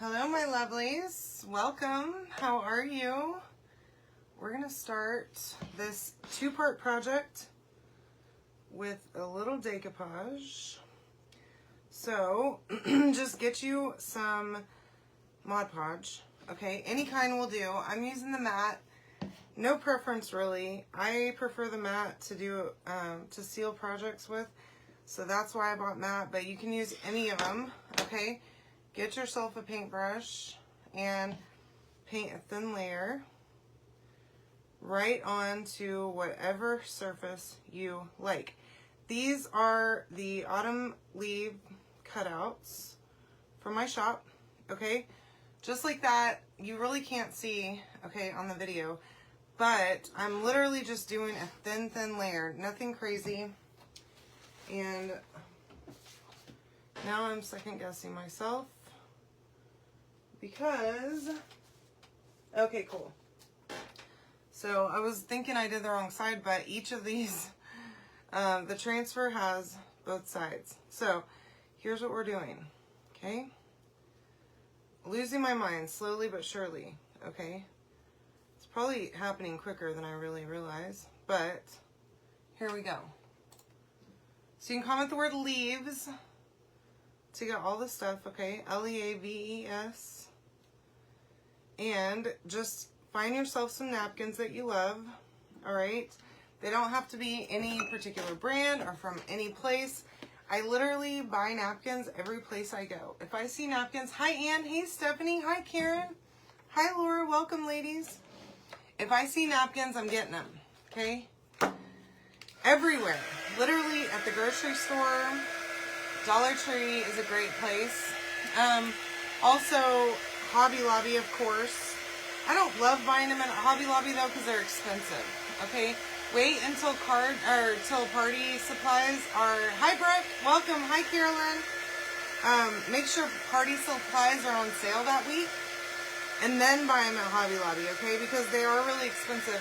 Hello, my lovelies. Welcome. How are you? We're going to start this two-part project with a little decoupage. So, just get you some Mod Podge. Okay, any kind will do. I'm using the matte. No preference, really. I prefer the matte to do to seal projects with. So that's why I bought matte, but you can use any of them, okay? Get yourself a paintbrush and paint a thin layer right onto whatever surface you like. These are the autumn leaf cutouts from my shop, okay? Just like that. You really can't see, okay, on the video, but I'm literally just doing a thin layer, nothing crazy. And now I'm second guessing myself because, okay, cool. So I was thinking I did the wrong side, but each of these, the transfer has both sides. So here's what we're doing, okay? Losing my mind slowly but surely, okay? It's probably happening quicker than I really realize, but here we go. So you can comment the word leaves to get all the stuff, okay? L-E-A-V-E-S. And just find yourself some napkins that you love, all right? They don't have to be any particular brand or from any place. I literally buy napkins every place I go. If I see napkins, hi Ann, hey Stephanie, hi Karen, hi Laura, welcome ladies. If I see napkins, I'm getting them, okay? Everywhere. Literally at the grocery store. Dollar Tree is a great place. Also, Hobby Lobby, of course. I don't love buying them at Hobby Lobby though because they're expensive. Okay, wait until party supplies are. Hi Brooke, welcome. Hi Carolyn. Make sure party supplies are on sale that week, and then buy them at Hobby Lobby. Okay, because they are really expensive.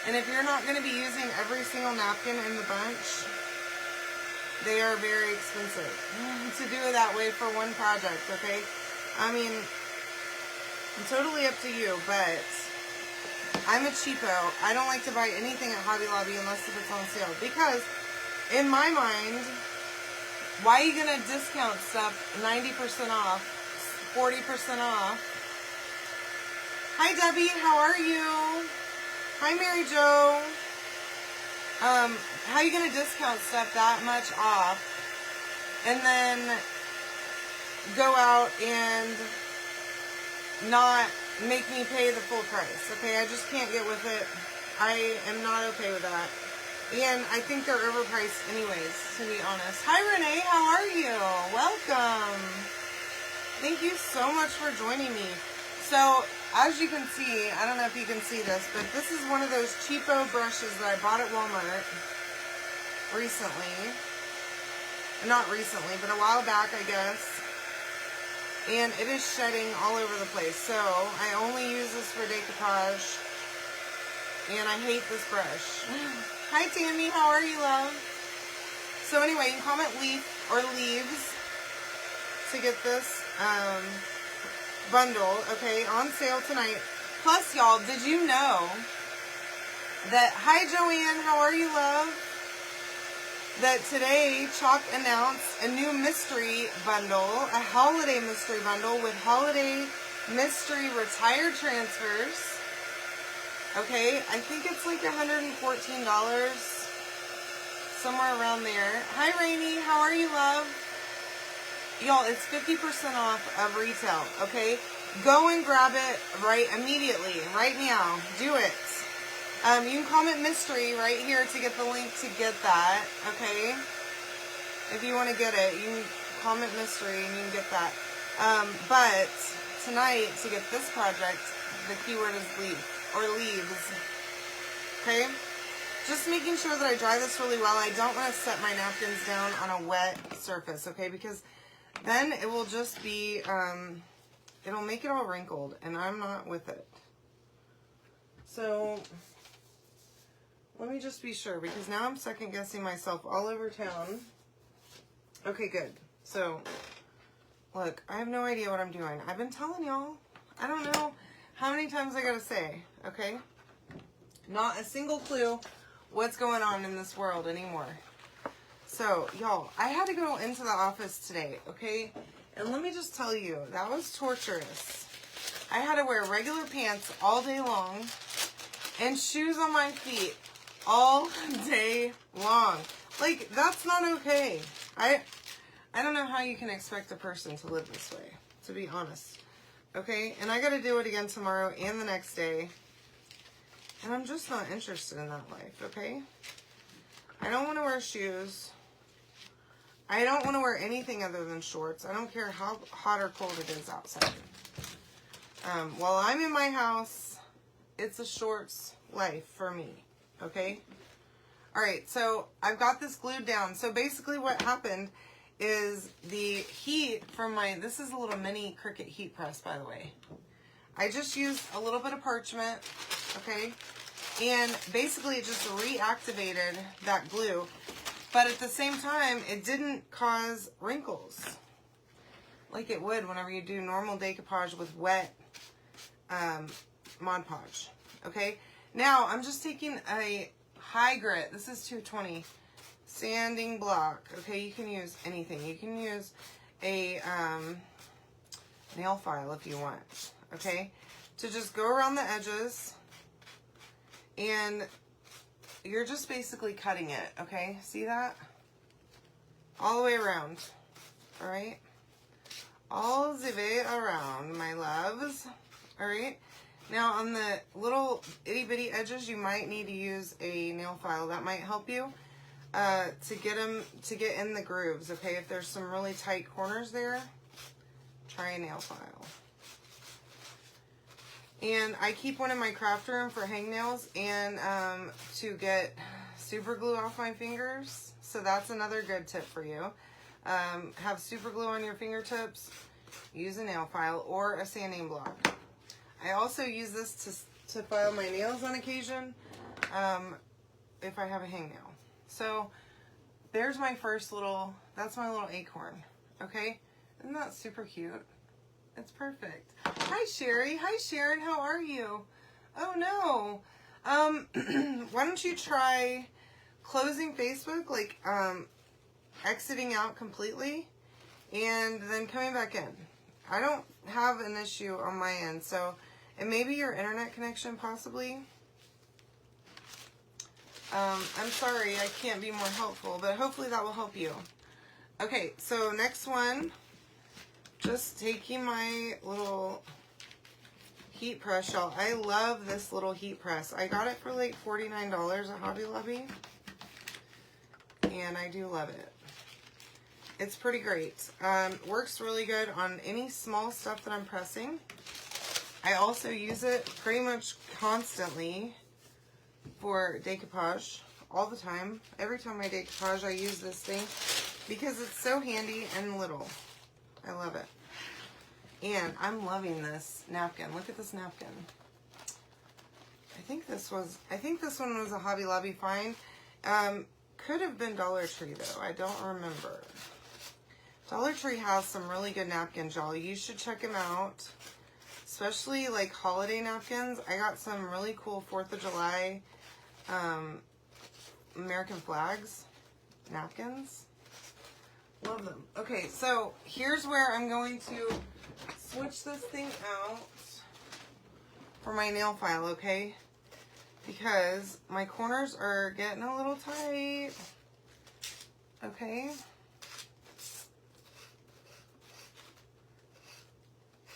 And if you're not going to be using every single napkin in the bunch, they are very expensive to do it that way for one project, okay? I mean, it's totally up to you, but I'm a cheapo. I don't like to buy anything at Hobby Lobby unless if it's on sale. Because, in my mind, why are you going to discount stuff 90% off, 40% off? Hi, Debbie. How are you? Hi, Mary Jo. How are you going to discount stuff that much off and then go out and not make me pay the full price? Okay, I just can't get with it. I am not okay with that. And I think they're overpriced anyways, to be honest. Hi, Renee. How are you? Welcome. Thank you so much for joining me. So, as you can see, I don't know if you can see this, but this is one of those cheapo brushes that I bought at Walmart recently. Not recently, but a while back, I guess. And it is shedding all over the place. So, I only use this for decoupage. And I hate this brush. Hi, Tammy. How are you, love? So, anyway, you can comment leaf or leaves to get this bundle, okay, on sale tonight. Plus, y'all, did you know that, hi Joanne, how are you, love? That today Chalk announced a new mystery bundle, a holiday mystery bundle with holiday mystery retired transfers. Okay, I think it's like $114, somewhere around there. Hi Rainy, how are you, love? Y'all, it's 50% off of retail, okay? Go and grab it immediately, right now. Do it. You can comment mystery right here to get the link to get that, okay? If you want to get it, you can comment mystery and you can get that. But tonight, to get this project, the keyword is leaf, or leaves, okay? Just making sure that I dry this really well. I don't want to set my napkins down on a wet surface, okay? Because then it will just be, it'll make it all wrinkled, and I'm not with it. So, let me just be sure, because now I'm second guessing myself all over town. Okay, good. So, Look, I have no idea what I'm doing. I've been telling y'all. I don't know how many times I gotta say, okay? Not a single clue what's going on in this world anymore. So, y'all, I had to go into the office today, okay? And let me just tell you, that was torturous. I had to wear regular pants all day long and shoes on my feet all day long. Like, that's not okay. I don't know how you can expect a person to live this way, to be honest. Okay? And I got to do it again tomorrow and the next day. And I'm just not interested in that life, okay? I don't want to wear shoes. I don't want to wear anything other than shorts. I don't care how hot or cold it is outside. While I'm in my house, it's a shorts life for me, okay? All right, so I've got this glued down. So basically what happened is the heat from this is a little mini Cricut heat press, by the way. I just used a little bit of parchment, okay? And basically it just reactivated that glue. But at the same time, it didn't cause wrinkles like it would whenever you do normal decoupage with wet Mod Podge, okay? Now, I'm just taking a high grit. This is 220 sanding block, okay? You can use anything. You can use a nail file if you want, okay? To just go around the edges, and you're just basically cutting it, okay? See that? All the way around, all right? All the way around, my loves, all right? Now, on the little itty-bitty edges, you might need to use a nail file. That might help you to get in the grooves, okay? If there's some really tight corners there, try a nail file. And I keep one in my craft room for hangnails and to get super glue off my fingers. So that's another good tip for you. Have super glue on your fingertips, use a nail file or a sanding block. I also use this to file my nails on occasion if I have a hangnail. So there's my first that's my little acorn, okay? Isn't that super cute? It's perfect. Hi, Sherry. Hi, Sharon. How are you? Oh, no. Why don't you try closing Facebook, like exiting out completely and then coming back in. I don't have an issue on my end, so it may be your internet connection possibly. I'm sorry, I can't be more helpful, but hopefully that will help you. Okay, so next one, just taking my little heat press, y'all. I love this little heat press. I got it for like $49 at Hobby Lobby, and I do love it. It's pretty great. Works really good on any small stuff that I'm pressing. I also use it pretty much constantly for decoupage all the time. Every time I decoupage, I use this thing because it's so handy and little. I love it. And I'm loving this napkin. Look at this napkin. I think this one was a Hobby Lobby find. Could have been Dollar Tree though. I don't remember. Dollar Tree has some really good napkins, y'all. You should check them out. Especially like holiday napkins. I got some really cool 4th of July American flags napkins. Love them. Okay, so here's where I'm going to switch this thing out for my nail file, okay? Because my corners are getting a little tight. Okay?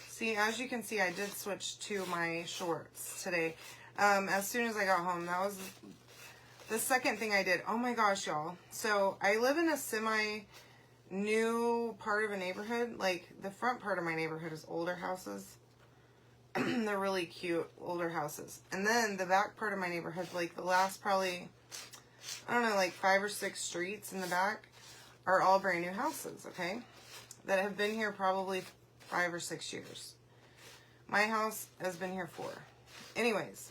See, as you can see, I did switch to my shorts today. As soon as I got home, that was the second thing I did. Oh my gosh, y'all. So I live in a semi-new part of a neighborhood. Like, the front part of my neighborhood is older houses. They're really cute older houses. And then the back part of my neighborhood, like the last probably, I don't know, like 5 or 6 streets in the back are all brand new houses, okay? That have been here probably 5 or 6 years. My house has been here 4. Anyways,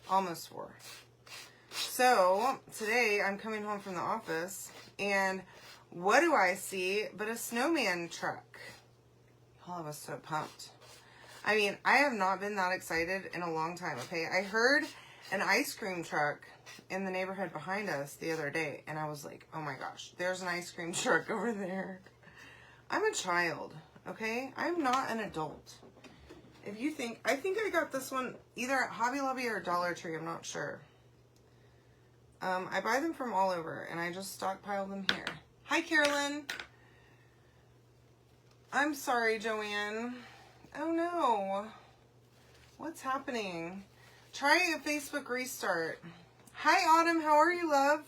almost 4. So today I'm coming home from the office and what do I see but a snowman truck? Oh, I was so pumped. I mean, I have not been that excited in a long time, okay? I heard an ice cream truck in the neighborhood behind us the other day, and I was like, oh my gosh, there's an ice cream truck over there. I'm a child, okay? I'm not an adult. If you think, I think I got this one either at Hobby Lobby or Dollar Tree, I'm not sure. I buy them from all over, and I just stockpile them here. Hi, Carolyn. I'm sorry, Joanne. Oh no. What's happening? Try a Facebook restart. Hi, Autumn. How are you, love?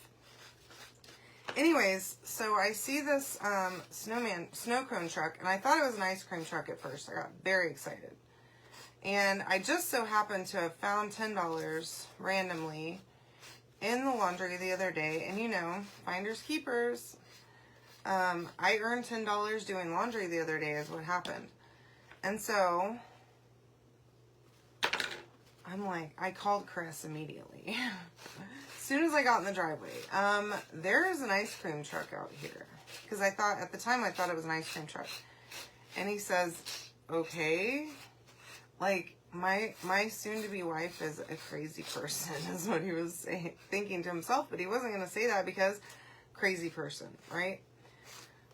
Anyways, so I see this snow cone truck, and I thought it was an ice cream truck at first. I got very excited. And I just so happened to have found $10 randomly in the laundry the other day. And you know, finders keepers. I earned $10 doing laundry the other day is what happened. And so I'm like, I called Chris immediately. As soon as I got in the driveway. There is an ice cream truck out here. Because I thought, at the time, I thought it was an ice cream truck. And he says, okay. Like, my soon-to-be wife is a crazy person, is what he was saying, thinking to himself. But he wasn't going to say that because crazy person, right?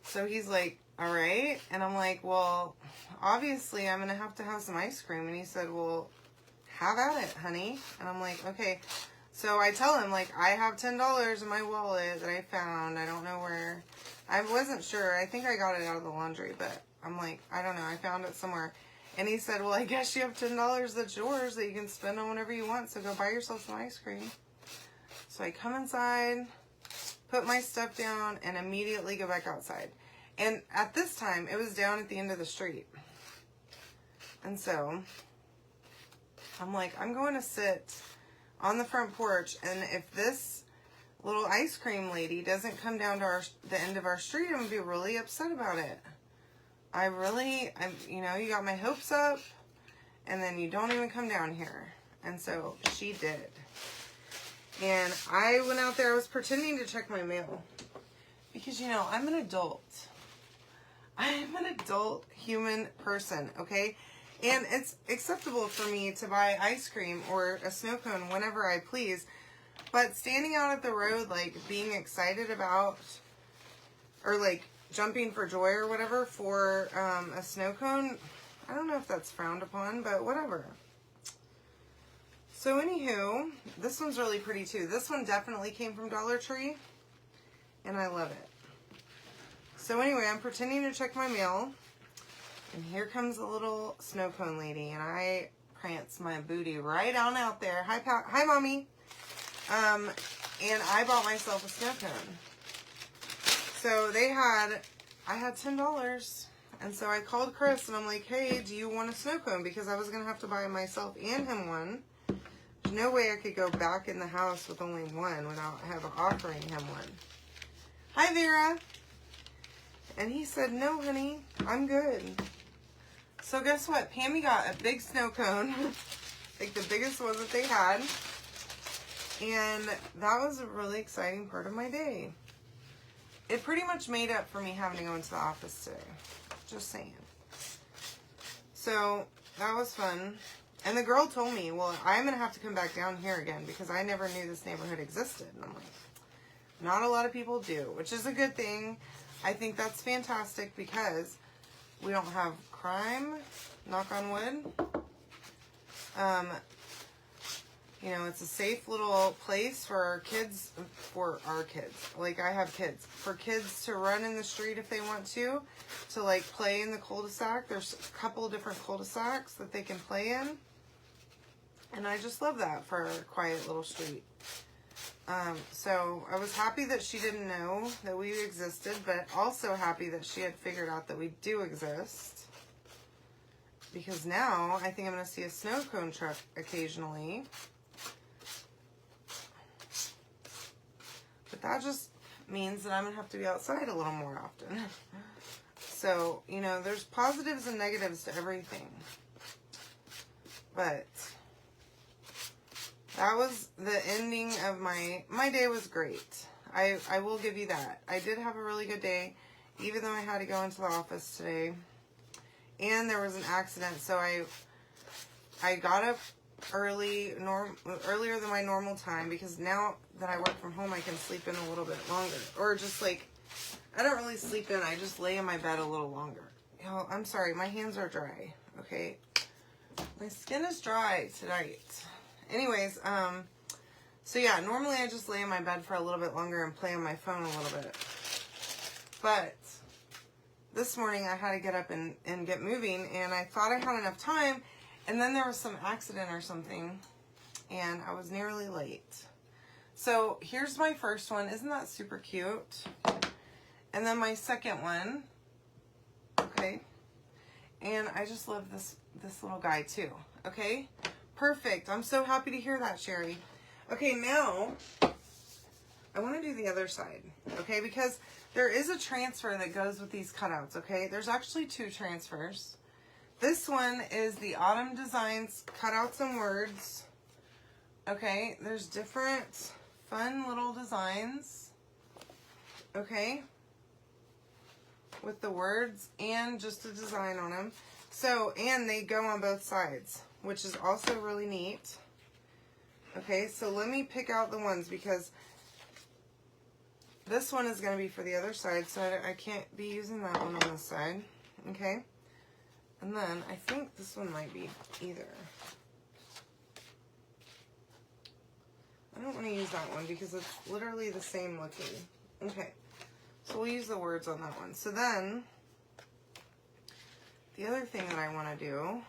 So he's like, all right. And I'm like, well, obviously I'm going to have some ice cream. And he said, well, have at it, honey. And I'm like, okay. So I tell him, like, I have $10 in my wallet that I found. I don't know where. I wasn't sure. I think I got it out of the laundry, but I'm like, I don't know. I found it somewhere. And he said, well, I guess you have $10 that's yours that you can spend on whatever you want. So go buy yourself some ice cream. So I come inside, put my stuff down, and immediately go back outside. And at this time, it was down at the end of the street. And so I'm like, I'm going to sit on the front porch, and if this little ice cream lady doesn't come down to the end of our street, I'm going to be really upset about it. You know, you got my hopes up, and then you don't even come down here. And so she did. And I went out there, I was pretending to check my mail. Because, you know, I'm an adult. I'm an adult human person, okay? And it's acceptable for me to buy ice cream or a snow cone whenever I please. But standing out at the road, like, being excited about, or, like, jumping for joy or whatever for a snow cone, I don't know if that's frowned upon, but whatever. So, anywho, this one's really pretty, too. This one definitely came from Dollar Tree, and I love it. So, anyway, I'm pretending to check my mail. And here comes the little snow cone lady, and I prance my booty right on out there. Hi, Mommy. And I bought myself a snow cone. So I had $10, and so I called Chris, and I'm like, hey, do you want a snow cone? Because I was going to have to buy myself and him one. There's no way I could go back in the house with only one without offering him one. Hi, Vera. And he said, no, honey, I'm good. So guess what? Pammy got a big snow cone, like the biggest one that they had. And that was a really exciting part of my day. It pretty much made up for me having to go into the office today. Just saying. So that was fun. And the girl told me, well, I'm going to have to come back down here again because I never knew this neighborhood existed. And I'm like, not a lot of people do, which is a good thing. I think that's fantastic because we don't have crime, knock on wood. You know, it's a safe little place for our kids, like I have kids, for kids to run in the street if they want to like play in the cul-de-sac. There's a couple of different cul-de-sacs that they can play in. And I just love that for a quiet little street. So I was happy that she didn't know that we existed, but also happy that she had figured out that we do exist. Because now I think I'm going to see a snow cone truck occasionally. But that just means that I'm going to have to be outside a little more often. So, you know, there's positives and negatives to everything. But that was the ending of my day was great. I will give you that. I did have a really good day, even though I had to go into the office today. and there was an accident, so I got up earlier than my normal time, because now that I work from home, I can sleep in a little bit longer, or just like, I don't really sleep in, I just lay in my bed a little longer. Oh, I'm sorry, my hands are dry, okay? My skin is dry tonight. Anyways, so yeah, normally I just lay in my bed for a little bit longer and play on my phone a little bit. But this morning I had to get up and get moving, and I thought I had enough time, and then there was some accident or something, and I was nearly late. So here's my first one. Isn't that super cute? And then my second one, okay? And I just love this little guy too, okay? Perfect. I'm so happy to hear that, Sherry. Okay, now I want to do the other side, okay? Because there is a transfer that goes with these cutouts, okay? There's actually 2 transfers. This one is the Autumn Designs Cutouts and Words, okay? There's different fun little designs, okay? With the words and just a design on them. So, and they go on both sides, which is also really neat. Okay, so let me pick out the ones, because this one is going to be for the other side, so I can't be using that one on this side. Okay, and then I think this one might be either. I don't want to use that one because it's literally the same looking. Okay, so we'll use the words on that one. So then, the other thing that I want to do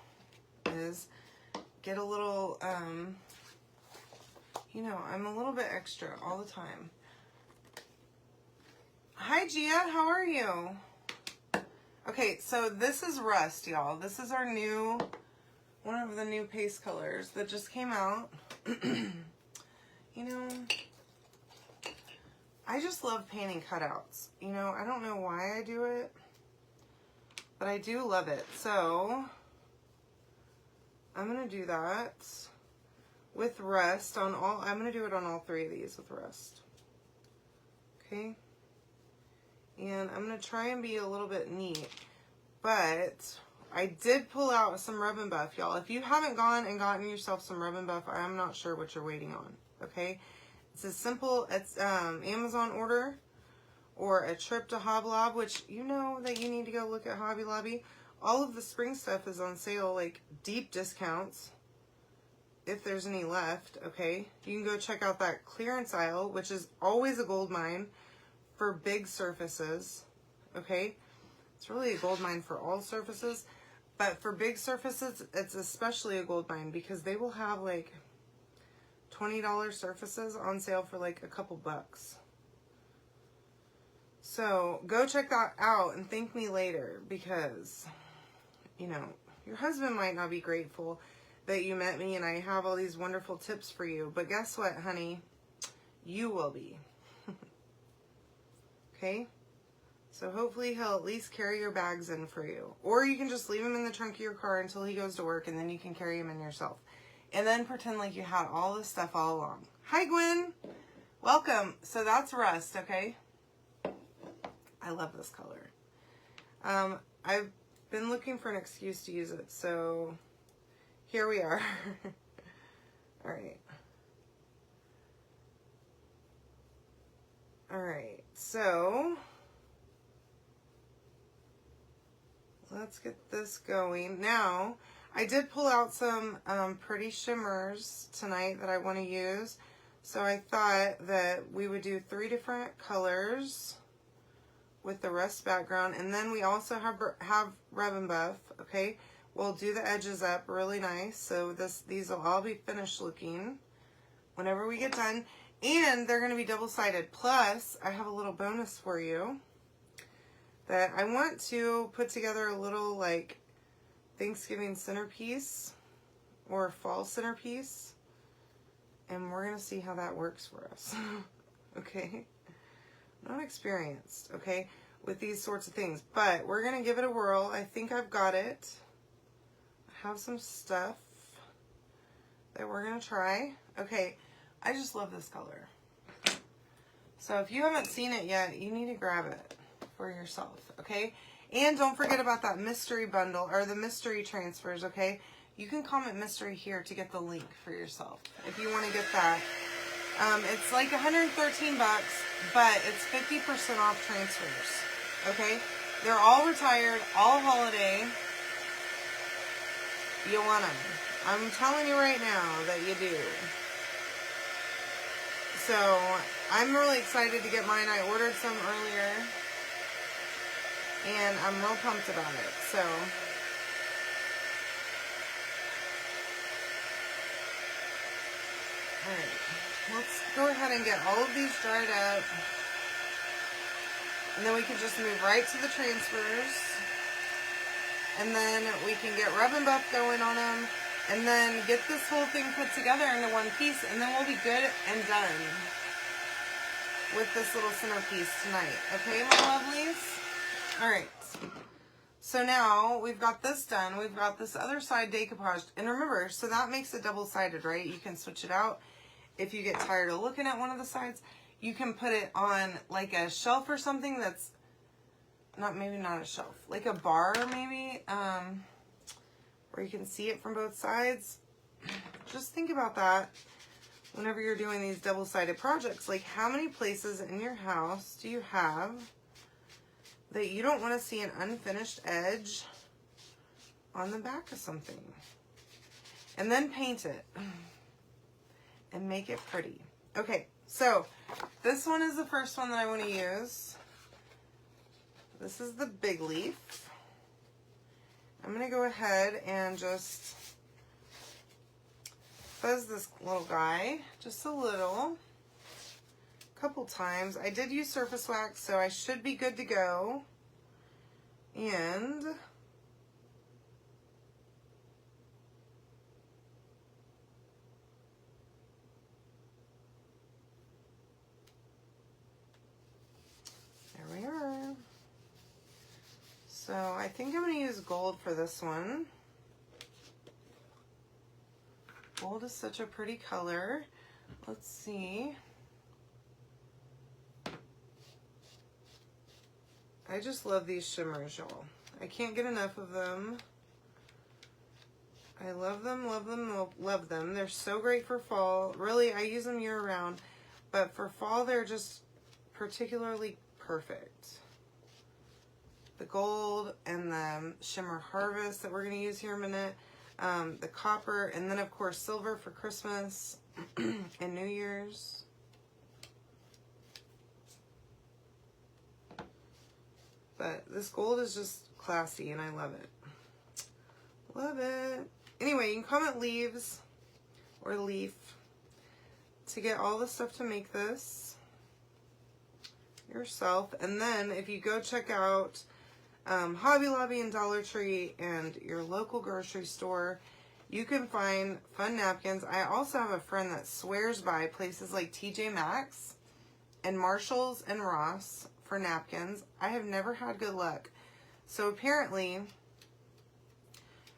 is get a little, you know, I'm a little bit extra all the time. Hi, Gia, how are you? Okay, so this is Rust, y'all. This is our new, one of the new paste colors that just came out. You know, I just love painting cutouts. You know, I don't know why I do it, but I do love it. So I'm going to do that with Rust on all, I'm going to do it on all 3 of these with Rust. Okay. And I'm going to try and be a little bit neat, but I did pull out some Rub and Buff, y'all. If you haven't gone and gotten yourself some Rub and Buff, I'm not sure what you're waiting on. Okay. It's a simple, it's Amazon order or a trip to Hobby Lobby, which you know that you need to go look at Hobby Lobby. All of the spring stuff is on sale, like deep discounts, if there's any left, okay? You can go check out that clearance aisle, which is always a gold mine for big surfaces, okay? It's really a gold mine for all surfaces, but for big surfaces, it's especially a gold mine because they will have like $20 surfaces on sale for like a couple bucks. So go check that out and thank me later, because, you know, your husband might not be grateful that you met me and I have all these wonderful tips for you, but guess what, honey? You will be. Okay? So hopefully he'll at least carry your bags in for you. Or you can just leave him in the trunk of your car until he goes to work, and then you can carry him in yourself. And then pretend like you had all this stuff all along. Hi, Gwen. Welcome. So that's Rust, okay? I love this color. I've been looking for an excuse to use it, so here we are. All right. All right, so let's get this going. Now, I did pull out some pretty shimmers tonight that I want to use. So I thought that we would do 3 different colors with the Rust background. And then we also have Rub and Buff, okay? We'll do the edges up really nice. So these will all be finished looking whenever we get done. And they're going to be double-sided. Plus, I have a little bonus for you that I want to put together a little, like, Thanksgiving centerpiece or fall centerpiece. And we're going to see how that works for us. Okay? I'm not experienced, okay, with these sorts of things. But we're going to give it a whirl. I think I've got it. I have some stuff that we're going to try. Okay. I just love this color. So if you haven't seen it yet, you need to grab it for yourself, okay? And don't forget about that mystery bundle or the mystery transfers, okay? You can comment mystery here to get the link for yourself if you want to get that. It's like 113 bucks, but it's 50% off transfers, okay? They're all retired, all holiday. You want them. I'm telling you right now that you do. So, I'm really excited to get mine. I ordered some earlier, and I'm real pumped about it. So, alright, let's go ahead and get all of these dried up. And then we can just move right to the transfers. And then we can get rub and buff going on them. And then get this whole thing put together into one piece. And then we'll be good and done with this little centerpiece tonight. Okay, my lovelies? Alright. So now we've got this done. We've got this other side decoupaged. And remember, so that makes it double-sided, right? You can switch it out. If you get tired of looking at one of the sides, you can put it on like a shelf or something that's maybe not a shelf, like a bar maybe, where you can see it from both sides. Just think about that whenever you're doing these double-sided projects. Like, how many places in your house do you have that you don't want to see an unfinished edge on the back of something? And then paint it and make it pretty. Okay, so this one is the first one that I want to use. This is the big leaf. I'm going to go ahead and just fuzz this little guy just a little, couple times. I did use surface wax, so I should be good to go. And there we are. So I think I'm going to use gold for this one. Gold is such a pretty color. Let's see. I just love these shimmers, y'all. I can't get enough of them. I love them, love them, love them. They're so great for fall. Really, I use them year-round. But for fall, they're just particularly perfect. The gold and the shimmer harvest that we're going to use here in a minute. The copper, and then of course silver for Christmas and New Year's. But this gold is just classy and I love it. Love it. Anyway, you can comment leaves or leaf to get all the stuff to make this yourself. And then if you go check out Hobby Lobby and Dollar Tree and your local grocery store, you can find fun napkins. I also have a friend that swears by places like TJ Maxx and Marshalls and Ross for napkins. I have never had good luck. So apparently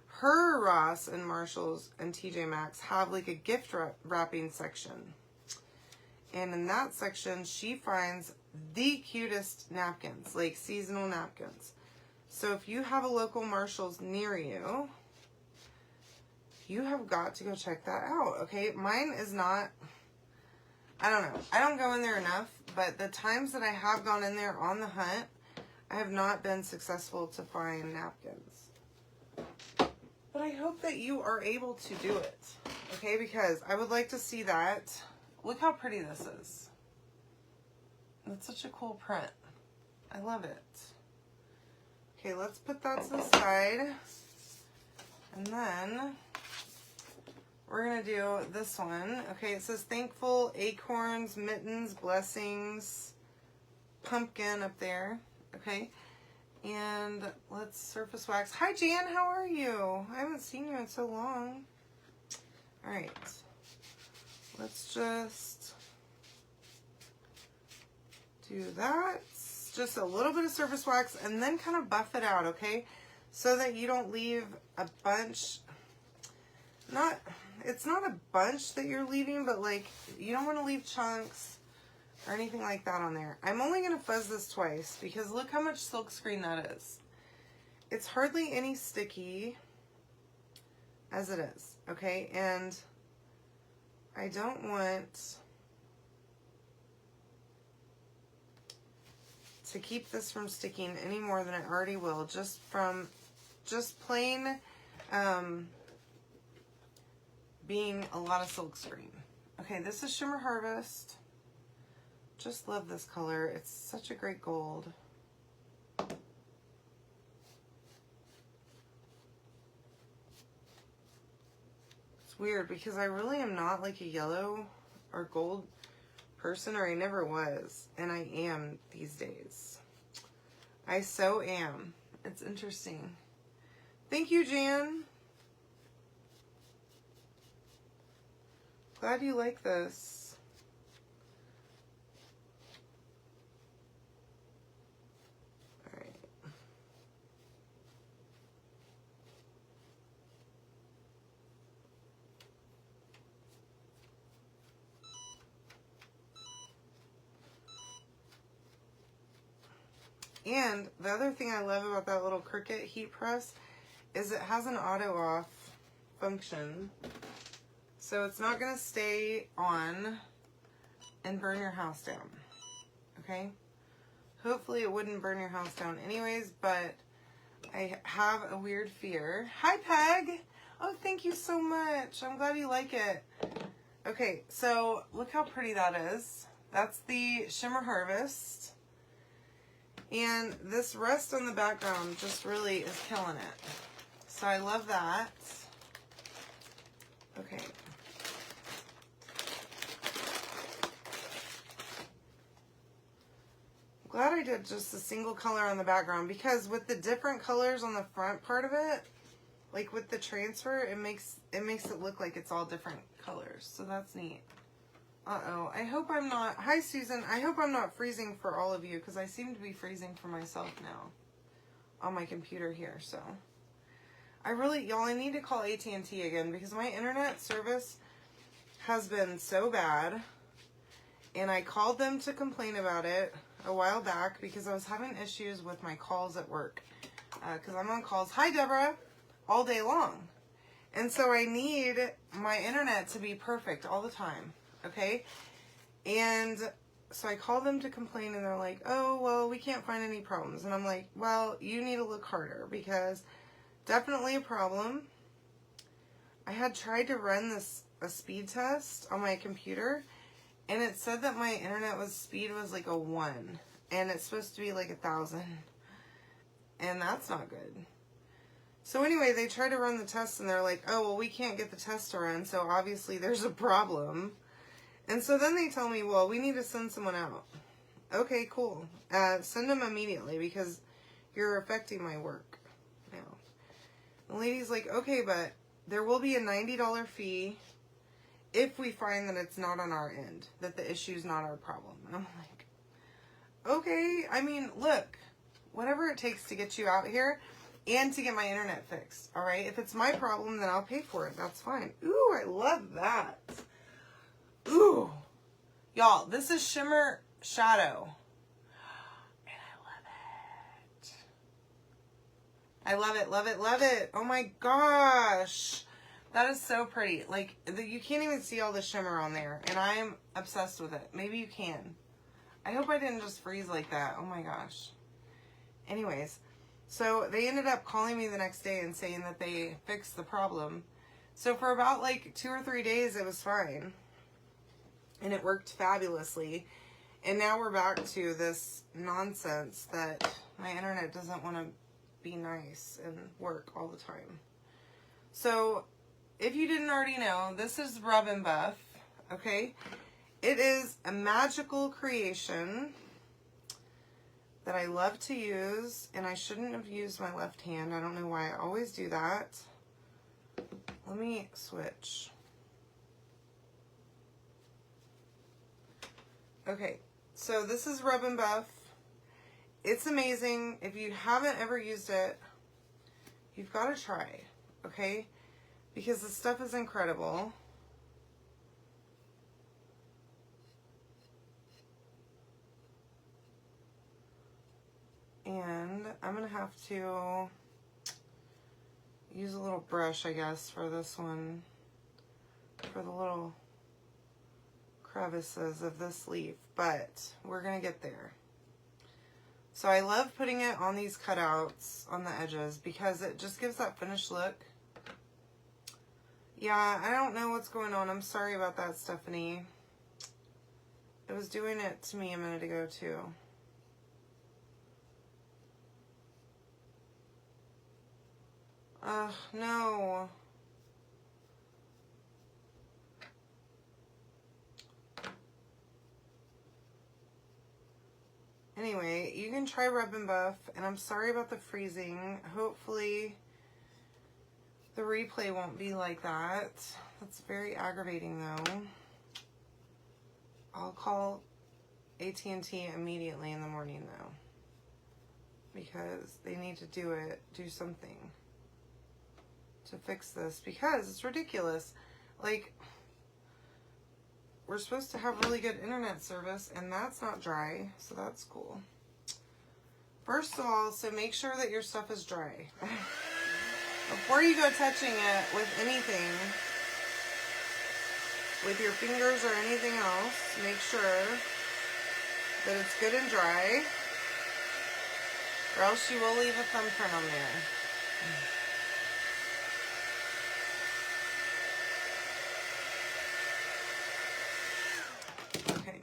her Ross and Marshalls and TJ Maxx have like a gift wrapping section. And in that section, she finds the cutest napkins, like seasonal napkins. So if you have a local Marshalls near you, you have got to go check that out, okay? Mine is not, I don't know. I don't go in there enough, but the times that I have gone in there on the hunt, I have not been successful to find napkins. But I hope that you are able to do it, okay? Because I would like to see that. Look how pretty this is. That's such a cool print. I love it. Okay, let's put that to the side. And then we're going to do this one. Okay, it says thankful, acorns, mittens, blessings, pumpkin up there. Okay, and let's surface wax. Hi, Jan, how are you? I haven't seen you in so long. All right, let's just do that. Just a little bit of surface wax and then kind of buff it out, okay? So that you don't leave a bunch, it's not a bunch that you're leaving, but like, you don't want to leave chunks or anything like that on there. I'm only going to fuzz this twice because look how much silk screen that is. it's hardly any sticky as it is, okay? And I don't want to keep this from sticking any more than it already will, just plain being a lot of silk screen. Okay, this is Shimmer Harvest. Just love this color. It's such a great gold. It's weird because I really am not like a yellow or gold person, or I never was, and I am these days. I so am. It's interesting. Thank you, Jan. Glad you like this. All right. And the other thing I love about that little Cricut heat press is it has an auto off function. So it's not going to stay on and burn your house down. Okay? Hopefully it wouldn't burn your house down anyways, but I have a weird fear. Hi, Peg! Oh, thank you so much. I'm glad you like it. Okay, so look how pretty that is. That's the Shimmer Harvest. And this rest on the background just really is killing it. So I love that. Okay. Glad I did just a single color on the background, because with the different colors on the front part of it, like with the transfer, it makes it look like it's all different colors. So that's neat. Uh-oh. I hope I'm not... Hi, Susan. I hope I'm not freezing for all of you, because I seem to be freezing for myself now on my computer here. So I really... Y'all, I need to call AT&T again, because my internet service has been so bad. And I called them to complain about it a while back because I was having issues with my calls at work. Because I'm on calls, hi Deborah, all day long. And so I need my internet to be perfect all the time, okay? And so I called them to complain, and they're like, oh, well, we can't find any problems. And I'm like, well, you need to look harder, because definitely a problem. I had tried to run a speed test on my computer, and it said that my internet speed was like a 1, and it's supposed to be like 1,000, and that's not good. So anyway, they tried to run the test, and they're like, oh, well, we can't get the test to run, so obviously there's a problem. And so then they tell me, well, we need to send someone out. Okay, cool. Send them immediately, because you're affecting my work now. The lady's like, okay, but there will be a $90 fee if we find that it's not on our end, that the issue's not our problem. And I'm like, okay, I mean, look, whatever it takes to get you out here and to get my internet fixed, all right? If it's my problem, then I'll pay for it. That's fine. Ooh, I love that. Ooh. Y'all, this is Shimmer Shadow. And I love it. I love it, love it, love it. Oh my gosh. That is so pretty. Like, you can't even see all the shimmer on there, and I'm obsessed with it. Maybe you can. I hope I didn't just freeze like that. Oh my gosh. Anyways, so they ended up calling me the next day and saying that they fixed the problem. So for about like 2 or 3 days, it was fine. And it worked fabulously. And now we're back to this nonsense that my internet doesn't want to be nice and work all the time. So if you didn't already know, this is Rub and Buff, okay? It is a magical creation that I love to use, and I shouldn't have used my left hand. I don't know why I always do that. Let me switch. Okay, so this is Rub and Buff. It's amazing. If you haven't ever used it, you've got to try, okay? Because the stuff is incredible. And I'm going to have to use a little brush, I guess, for this one, for the little crevices of this leaf, but we're gonna get there. So I love putting it on these cutouts on the edges because it just gives that finished look. Yeah, I don't know what's going on. I'm sorry about that, Stephanie. It was doing it to me a minute ago too. No. Anyway, you can try Rub and Buff, and I'm sorry about the freezing. Hopefully the replay won't be like that. That's very aggravating though. I'll call AT&T immediately in the morning though, because they need to do something to fix this, because it's ridiculous. Like, we're supposed to have really good internet service, and that's not dry, so that's cool. First of all, so make sure that your stuff is dry. Before you go touching it with anything, with your fingers or anything else, make sure that it's good and dry, or else you will leave a thumbprint on there. Okay.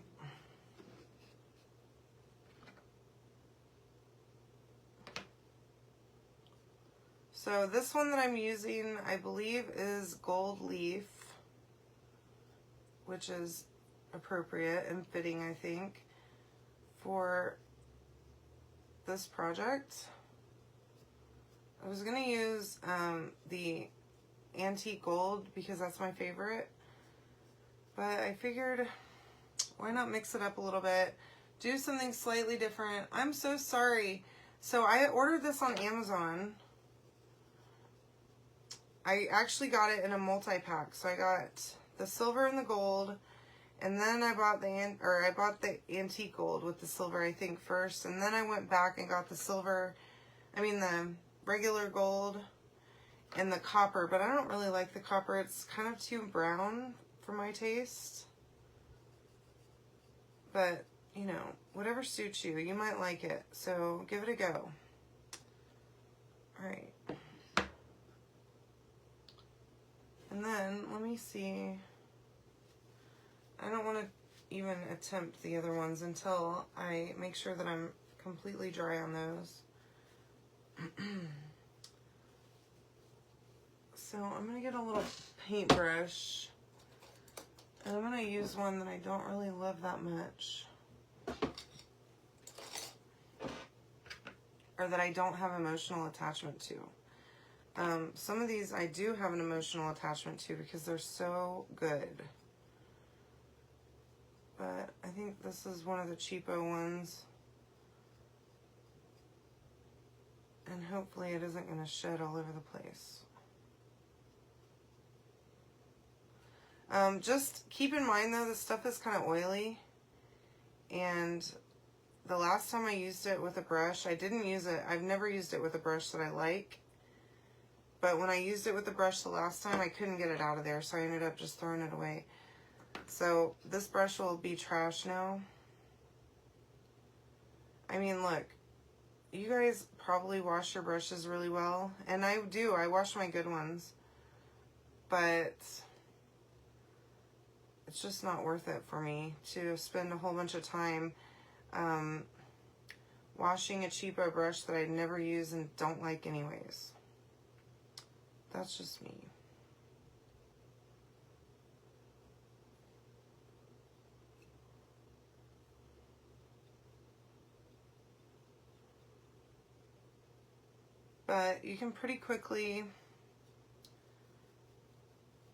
So this one that I'm using, I believe, is Gold Leaf, which is appropriate and fitting, I think, for this project. I was going to use the Antique Gold because that's my favorite, but I figured, why not mix it up a little bit, do something slightly different. I'm so sorry. So I ordered this on Amazon. I actually got it in a multi-pack. So I got the silver and the gold, and then I bought the antique gold with the silver, I think, first, and then I went back and got the silver, the regular gold and the copper, but I don't really like the copper. It's kind of too brown for my taste. But, you know, whatever suits you. You might like it, so give it a go. All right. And then, let me see. I don't want to even attempt the other ones until I make sure that I'm completely dry on those. So I'm going to get a little paintbrush, and I'm going to use one that I don't really love that much, or that I don't have emotional attachment to. Some of these I do have an emotional attachment to because they're so good. But I think this is one of the cheapo ones. And hopefully it isn't going to shed all over the place. Just keep in mind though, this stuff is kind of oily. And the last time I used it with a brush, I've never used it with a brush that I like. But when I used it with the brush the last time, I couldn't get it out of there, so I ended up just throwing it away. So this brush will be trash now. I mean, look, you guys probably wash your brushes really well, and I do. I wash my good ones, but it's just not worth it for me to spend a whole bunch of time washing a cheapo brush that I never use and don't like anyways. That's just me. But you can pretty quickly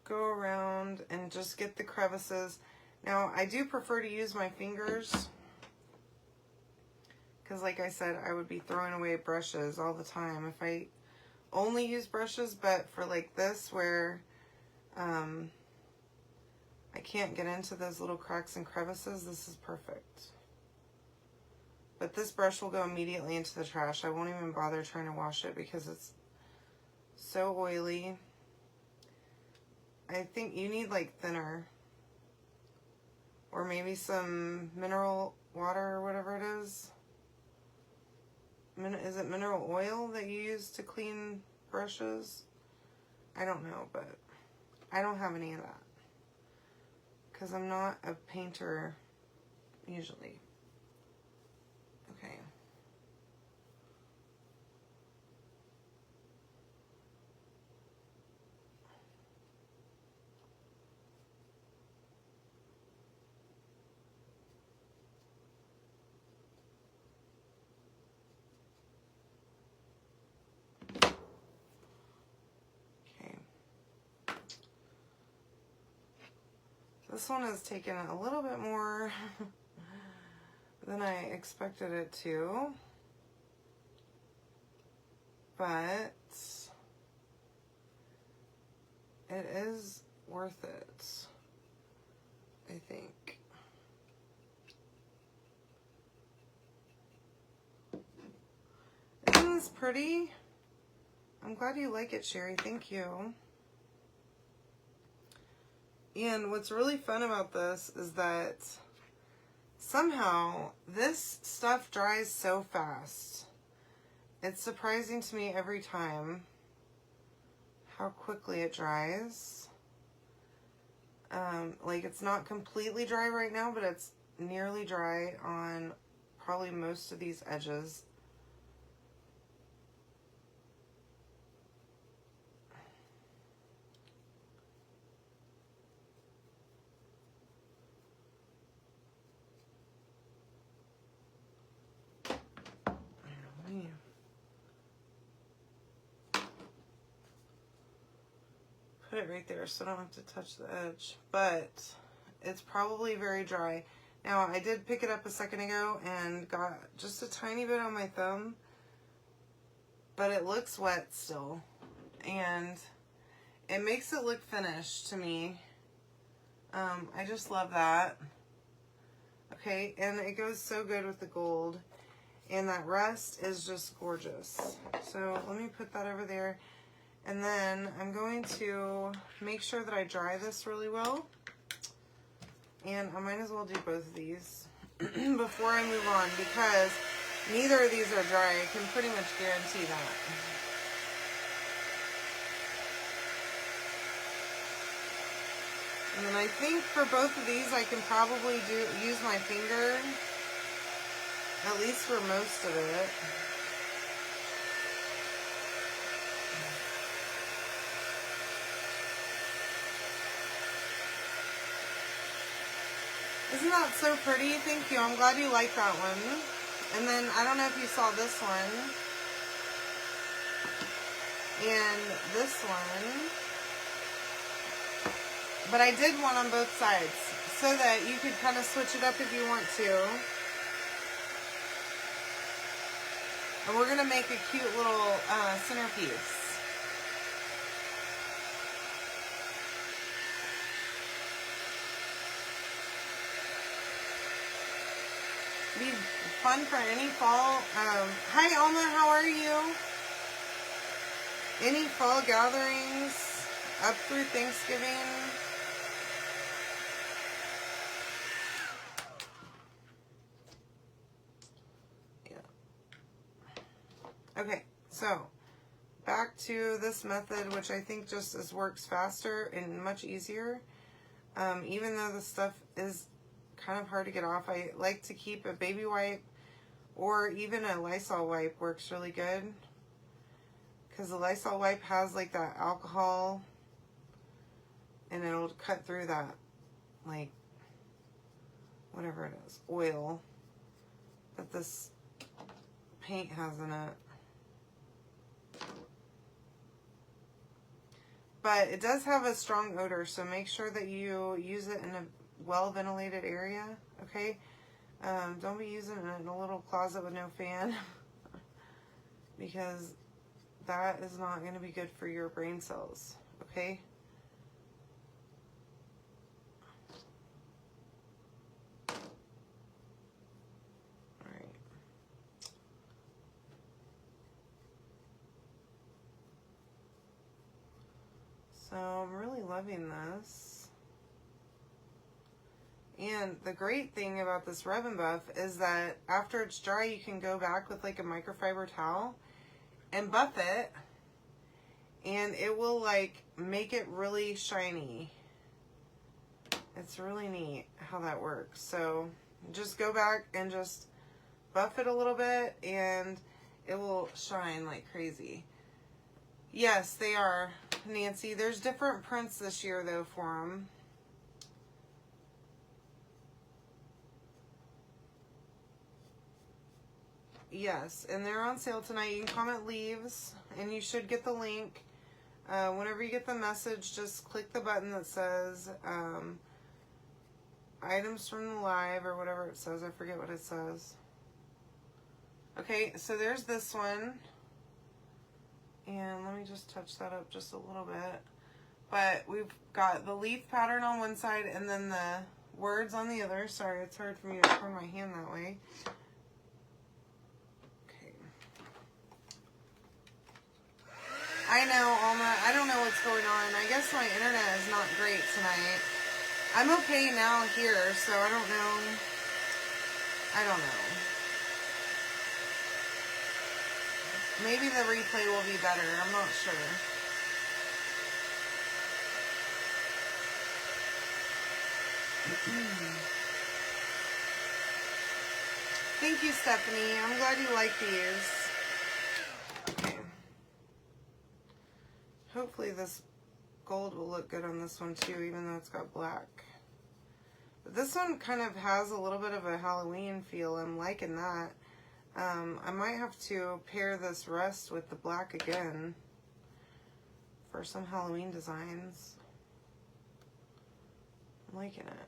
go around and just get the crevices. Now, I do prefer to use my fingers because, like I said, I would be throwing away brushes all the time if I only use brushes, but for like this where I can't get into those little cracks and crevices, this is perfect. But this brush will go immediately into the trash. I won't even bother trying to wash it because it's So oily. I think you need like thinner. Or maybe some mineral water or whatever it is. Is it mineral oil that you use to clean brushes? I don't know, but I don't have any of that. Because I'm not a painter usually. Okay. This one has taken a little bit more than I expected it to, but it is worth it, I think. Isn't this pretty? I'm glad you like it, Sherry. Thank you. And what's really fun about this is that somehow this stuff dries so fast. It's surprising to me every time how quickly it dries. Like it's not completely dry right now, but it's nearly dry on probably most of these edges. Put it right there so I don't have to touch the edge, but it's probably very dry. Now I did pick it up a second ago and got just a tiny bit on my thumb, but it looks wet still, and it makes it look finished to me. I just love that. Okay, and it goes so good with the gold, and that rust is just gorgeous. So let me put that over there. And then I'm going to make sure that I dry this really well. And I might as well do both of these before I move on, because neither of these are dry. I can pretty much guarantee that. And then I think for both of these I can probably use my finger, at least for most of it. Isn't that so pretty? Thank you. I'm glad you like that one. And then, I don't know if you saw this one. And this one. But I did one on both sides, so that you could kind of switch it up if you want to. And we're going to make a cute little centerpiece. Be fun for any fall. Hi Alma, how are you? Any fall gatherings up through Thanksgiving? Yeah. Okay, so back to this method, which I think just works faster and much easier. Even though the stuff is kind of hard to get off, I like to keep a baby wipe, or even a Lysol wipe works really good, because the Lysol wipe has like that alcohol and it'll cut through that, like whatever it is, oil that this paint has in it. But it does have a strong odor, so make sure that you use it in a well-ventilated area, okay? Don't be using it in a little closet with no fan, because that is not going to be good for your brain cells, okay? Alright. loving this. And the great thing about this Rub and Buff is that after it's dry, you can go back with like a microfiber towel and buff it, and it will like make it really shiny. It's really neat how that works. So just go back and just buff it a little bit and it will shine like crazy. Yes, they are, Nancy. There's different prints this year though for them. Yes, and they're on sale tonight. You can comment leaves, and you should get the link. Whenever you get the message, just click the button that says items from the live, or whatever it says. I forget what it says. Okay, so there's this one. And let me just touch that up just a little bit. But we've got the leaf pattern on one side, and then the words on the other. Sorry, it's hard for me to turn my hand that way. I know, Alma. I don't know what's going on. I guess my internet is not great tonight. I'm okay now here, so I don't know. I don't know. Maybe the replay will be better. I'm not sure. Thank you, Stephanie. I'm glad you like these. Hopefully this gold will look good on this one too, even though it's got black. But this one kind of has a little bit of a Halloween feel. I'm liking that. I might have to pair this rust with the black again for some Halloween designs. I'm liking it.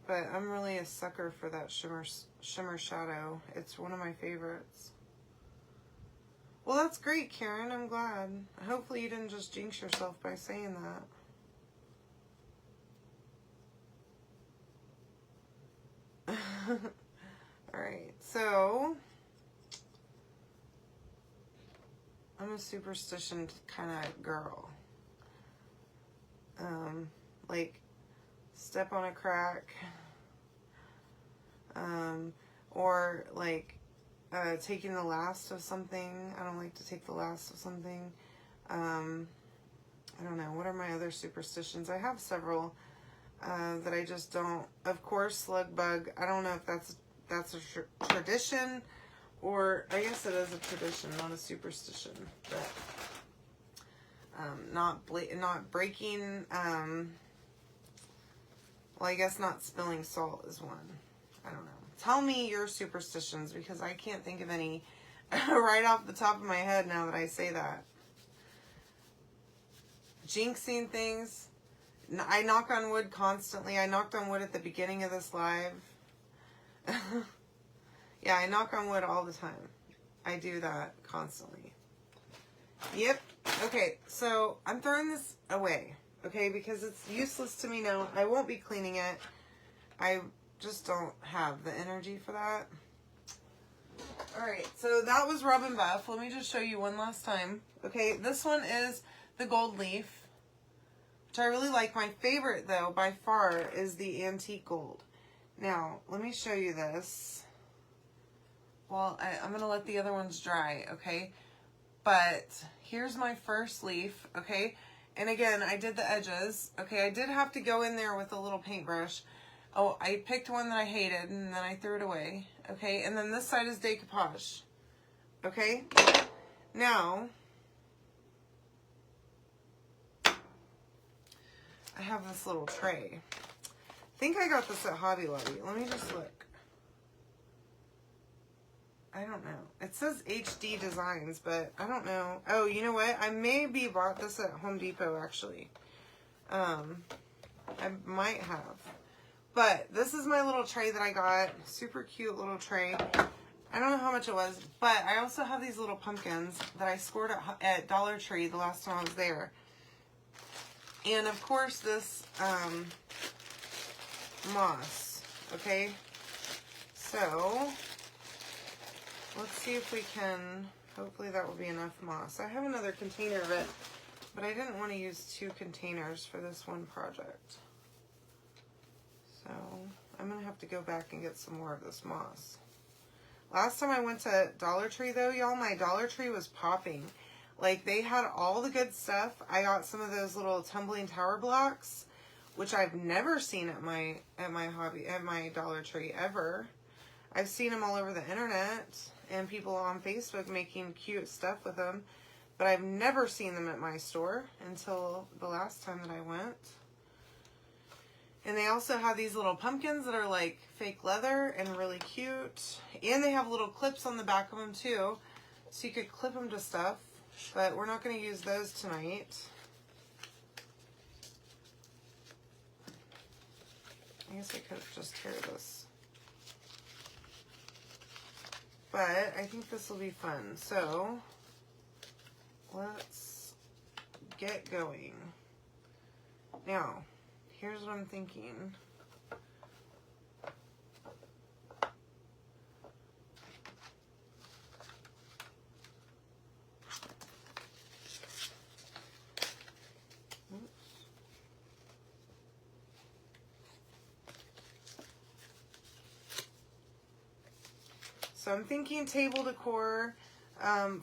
But I'm really a sucker for that shimmer shadow. It's one of my favorites. Well, that's great, Karen. I'm glad. Hopefully you didn't just jinx yourself by saying that. Alright, so I'm a superstition kind of girl. Like, step on a crack, or like taking the last of something. I don't like to take the last of something. I don't know. What are my other superstitions? I have several that I just don't. Of course, slug bug. I don't know if that's a tradition, or I guess it is a tradition, not a superstition. But not breaking. Well, I guess not spilling salt is one. I don't know. Tell me your superstitions, because I can't think of any right off the top of my head now that I say that. Jinxing things. I knock on wood constantly. I knocked on wood at the beginning of this live. Yeah, I knock on wood all the time. I do that constantly. Yep. Okay, so I'm throwing this away. Okay, because it's useless to me now. I won't be cleaning it. I just don't have the energy for that. Alright, so that was Rub and Buff. Let me just show you one last time. Okay, this one is the gold leaf, which I really like. My favorite, though, by far, is the antique gold. Now, let me show you this. Well, I'm going to let the other ones dry, okay? But here's my first leaf, okay? And again, I did the edges. Okay, I did have to go in there with a little paintbrush. Oh, I picked one that I hated, and then I threw it away. Okay, and then this side is decoupage. Okay? Now, I have this little tray. I think I got this at Hobby Lobby. Let me just look. I don't know. It says HD Designs, but I don't know. Oh, you know what? I maybe bought this at Home Depot, actually. I might have. But this is my little tray that I got. Super cute little tray. I don't know how much it was, but I also have these little pumpkins that I scored at Dollar Tree the last time I was there. And, of course, this moss. Okay? So see if we can, hopefully that will be enough moss. I have another container of it, but I didn't want to use 2 containers for this one project. So I'm going to have to go back and get some more of this moss. Last time I went to Dollar Tree though, y'all, my Dollar Tree was popping. Like, they had all the good stuff. I got some of those little tumbling tower blocks, which I've never seen at my Dollar Tree ever. I've seen them all over the internet and people on Facebook making cute stuff with them, but I've never seen them at my store until the last time that I went. And they also have these little pumpkins that are like fake leather and really cute. And they have little clips on the back of them too, so you could clip them to stuff, but we're not going to use those tonight. I guess I could just tear this. But I think this will be fun. So let's get going. Now, here's what I'm thinking. So I'm thinking table decor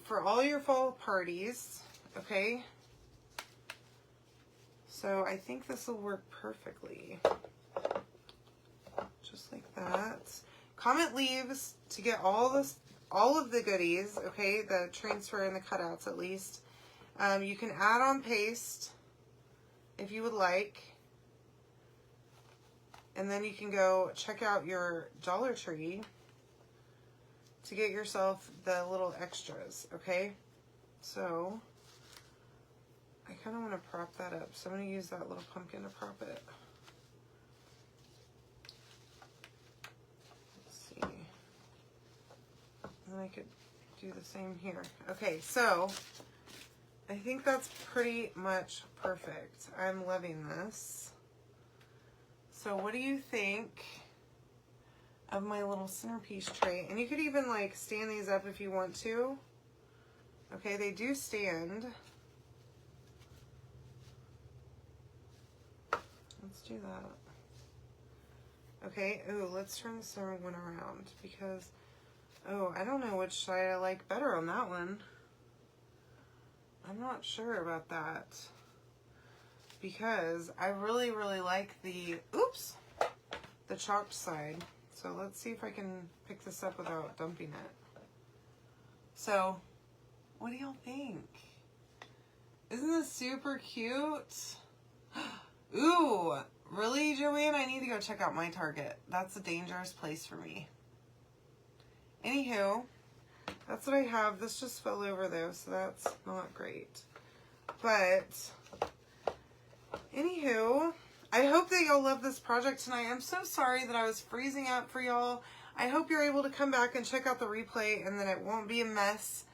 for all your fall parties, okay? So I think this will work perfectly. Just like that. Comment leaves to get all of the goodies, okay? The transfer and the cutouts at least. You can add on paste if you would like. And then you can go check out your Dollar Tree to get yourself the little extras, okay? So I kind of want to prop that up, so I'm going to use that little pumpkin to prop it. Let's see. And then I could do the same here. Okay, so I think that's pretty much perfect. I'm loving this. So what do you think of my little centerpiece tray? And you could even like stand these up if you want to. Okay, they do stand. Let's do that. Okay, ooh, let's turn the center one around because, oh, I don't know which side I like better on that one. I'm not sure about that because I really, really like the, oops, the chalked side. So let's see if I can pick this up without dumping it. So, what do y'all think? Isn't this super cute? Ooh, really, Joanne? I need to go check out my Target. That's a dangerous place for me. Anywho, that's what I have. This just fell over though, so that's not great. But, anywho, I hope that y'all love this project tonight. I'm so sorry that I was freezing up for y'all. I hope you're able to come back and check out the replay and that it won't be a mess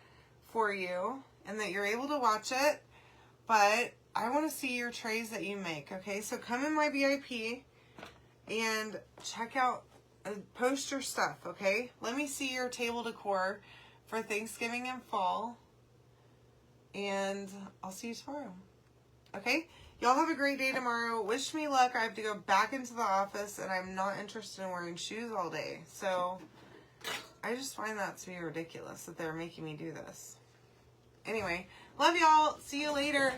for you and that you're able to watch it. But I want to see your trays that you make, okay? So come in my VIP and check out, post your stuff, okay? Let me see your table decor for Thanksgiving and fall. And I'll see you tomorrow, okay? Y'all have a great day tomorrow. Wish me luck. I have to go back into the office and I'm not interested in wearing shoes all day. So I just find that to be ridiculous that they're making me do this. Anyway, love y'all. See you later.